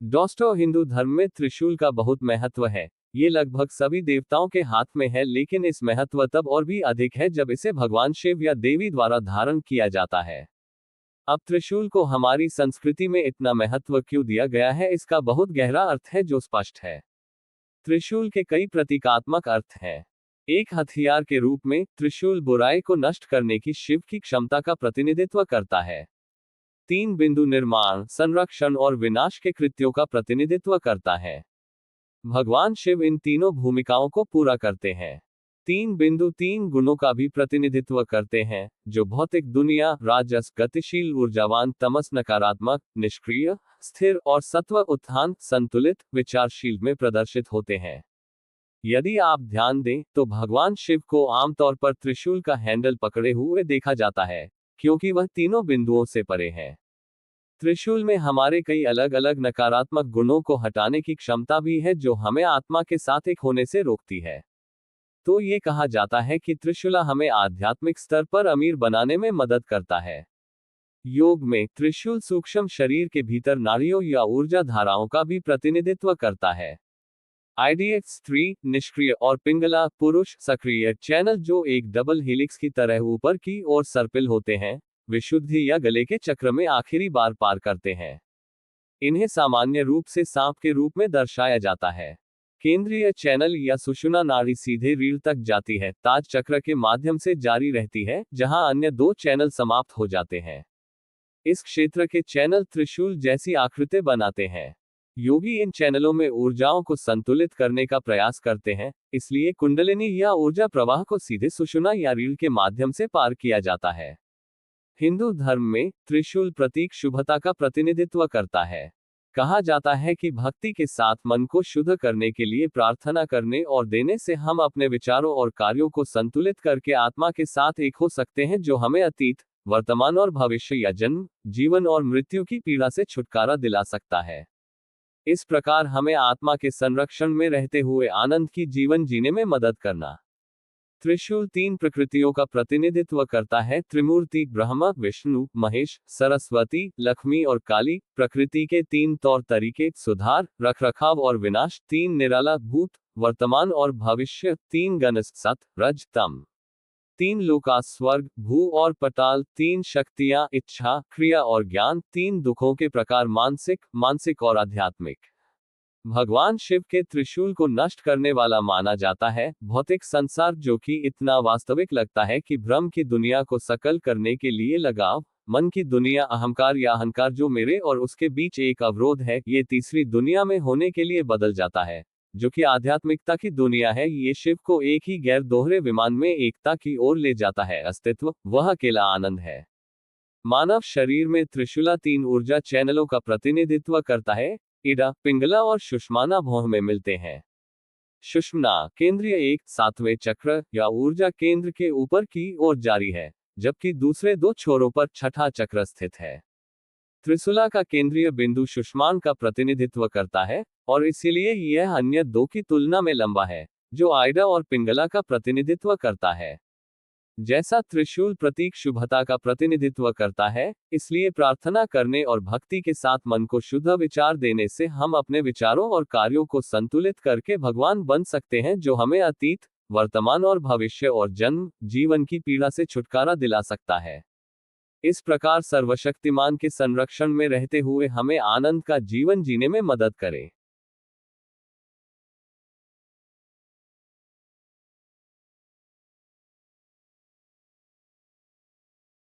दोस्तों, हिंदू धर्म में त्रिशूल का बहुत महत्व है। ये लगभग सभी देवताओं के हाथ में है, लेकिन इस महत्व तब और भी अधिक है जब इसे भगवान शिव या देवी द्वारा धारण किया जाता है। अब त्रिशूल को हमारी संस्कृति में इतना महत्व क्यों दिया गया है, इसका बहुत गहरा अर्थ है जो स्पष्ट है। त्रिशूल के कई प्रतीकात्मक अर्थ हैं। एक हथियार के रूप में त्रिशूल बुराई को नष्ट करने की शिव की क्षमता का प्रतिनिधित्व करता है। तीन बिंदु निर्माण, संरक्षण और विनाश के कृत्यों का प्रतिनिधित्व करता है। भगवान शिव इन तीनों भूमिकाओं को पूरा करते हैं। तीन बिंदु तीन गुणों का भी प्रतिनिधित्व करते हैं, जो भौतिक दुनिया, राजस गतिशील ऊर्जावान, तमस नकारात्मक निष्क्रिय स्थिर और सत्व उत्थान संतुलित विचारशील में प्रदर्शित होते हैं। यदि आप ध्यान दें तो भगवान शिव को आमतौर पर त्रिशूल का हैंडल पकड़े हुए देखा जाता है, क्योंकि वह तीनों बिंदुओं से परे है। त्रिशूल में हमारे कई अलग अलग नकारात्मक गुणों को हटाने की क्षमता भी है, जो हमें आत्मा के साथ एक होने से रोकती है। तो ये कहा जाता है कि त्रिशूल हमें आध्यात्मिक स्तर पर अमीर बनाने में मदद करता है। योग में त्रिशूल सूक्ष्म शरीर के भीतर नाड़ियों या ऊर्जा धाराओं का भी प्रतिनिधित्व करता है। आईडीएक्स स्त्री निष्क्रिय और पिंगला पुरुष सक्रिय चैनल, जो एक डबल हेलिक्स की तरह ऊपर की ओर सर्पिल होते हैं, विशुद्धि या गले के चक्र में आखिरी बार पार करते हैं। इन्हें सामान्य रूप से सांप के रूप में दर्शाया जाता है। केंद्रीय चैनल या सुषुम्ना नाड़ी सीधे रीढ़ तक जाती है, ताज चक्र के माध्यम से जारी रहती है, जहां अन्य दो चैनल समाप्त हो जाते हैं। इस क्षेत्र के चैनल त्रिशूल जैसी आकृति बनाते हैं। योगी इन चैनलों में ऊर्जाओं को संतुलित करने का प्रयास करते हैं, इसलिए कुंडलिनी या ऊर्जा प्रवाह को सीधे सुषुम्ना या रीढ़ के माध्यम से पार किया जाता है। हिंदू धर्म में त्रिशूल प्रतीक शुभता का प्रतिनिधित्व करता है। कहा जाता है कि भक्ति के साथ मन को शुद्ध करने के लिए प्रार्थना करने और देने से हम अपने विचारों और कार्यों को संतुलित करके आत्मा के साथ एक हो सकते हैं, जो हमें अतीत, वर्तमान और भविष्य या जन्म, जीवन और मृत्यु की पीड़ा से छुटकारा दिला सकता है। इस प्रकार हमें आत्मा के संरक्षण में रहते हुए आनंद की जीवन जीने में मदद करना। त्रिशूल तीन प्रकृतियों का प्रतिनिधित्व करता है। त्रिमूर्ति ब्रह्मा, विष्णु, महेश, सरस्वती, लक्ष्मी और काली। प्रकृति के तीन तौर तरीके, सुधार, रखरखाव और विनाश। तीन निराला, भूत, वर्तमान और भविष्य। तीन गण, सत, रज, तम। तीन लोका, स्वर्ग, भू और पताल। तीन शक्तियां, इच्छा, क्रिया और ज्ञान। तीन दुखों के प्रकार, मानसिक और आध्यात्मिक। भगवान शिव के त्रिशूल को नष्ट करने वाला माना जाता है। भौतिक संसार जो कि इतना वास्तविक लगता है कि भ्रम की दुनिया को सकल करने के लिए लगाव, मन की दुनिया अहंकार या अहंकार जो मेरे और उसके बीच एक अवरोध है, ये तीसरी दुनिया में होने के लिए बदल जाता है, जो कि आध्यात्मिकता की दुनिया है। ये शिव को एक ही गैर दोहरे विमान में एकता की ओर ले जाता है। अस्तित्व, वह अकेला आनंद है। मानव शरीर में त्रिशूल तीन ऊर्जा चैनलों का प्रतिनिधित्व करता है। इड़ा, पिंगला और सुषुम्ना भौह में मिलते हैं। सुषुम्ना केंद्रीय एक सातवें चक्र या ऊर्जा केंद्र के ऊपर की ओर जारी है, जबकि दूसरे दो छोरों पर छठा चक्र स्थित है। त्रिशूल का केंद्रीय बिंदु सुषुम्ना का प्रतिनिधित्व करता है, और इसीलिए यह अन्य दो की तुलना में लंबा है, जो आइडा और पिंगला का प्रतिनिधित्व करता है। जैसा त्रिशूल प्रतीक शुभता का प्रतिनिधित्व करता है, इसलिए प्रार्थना करने और भक्ति के साथ मन को शुद्ध विचार देने से हम अपने विचारों और कार्यों को संतुलित करके भगवान बन सकते हैं, जो हमें अतीत, वर्तमान और भविष्य और जन्म, जीवन की पीड़ा से छुटकारा दिला सकता है। इस प्रकार सर्वशक्तिमान के संरक्षण में रहते हुए हमें आनंद का जीवन जीने में मदद करें।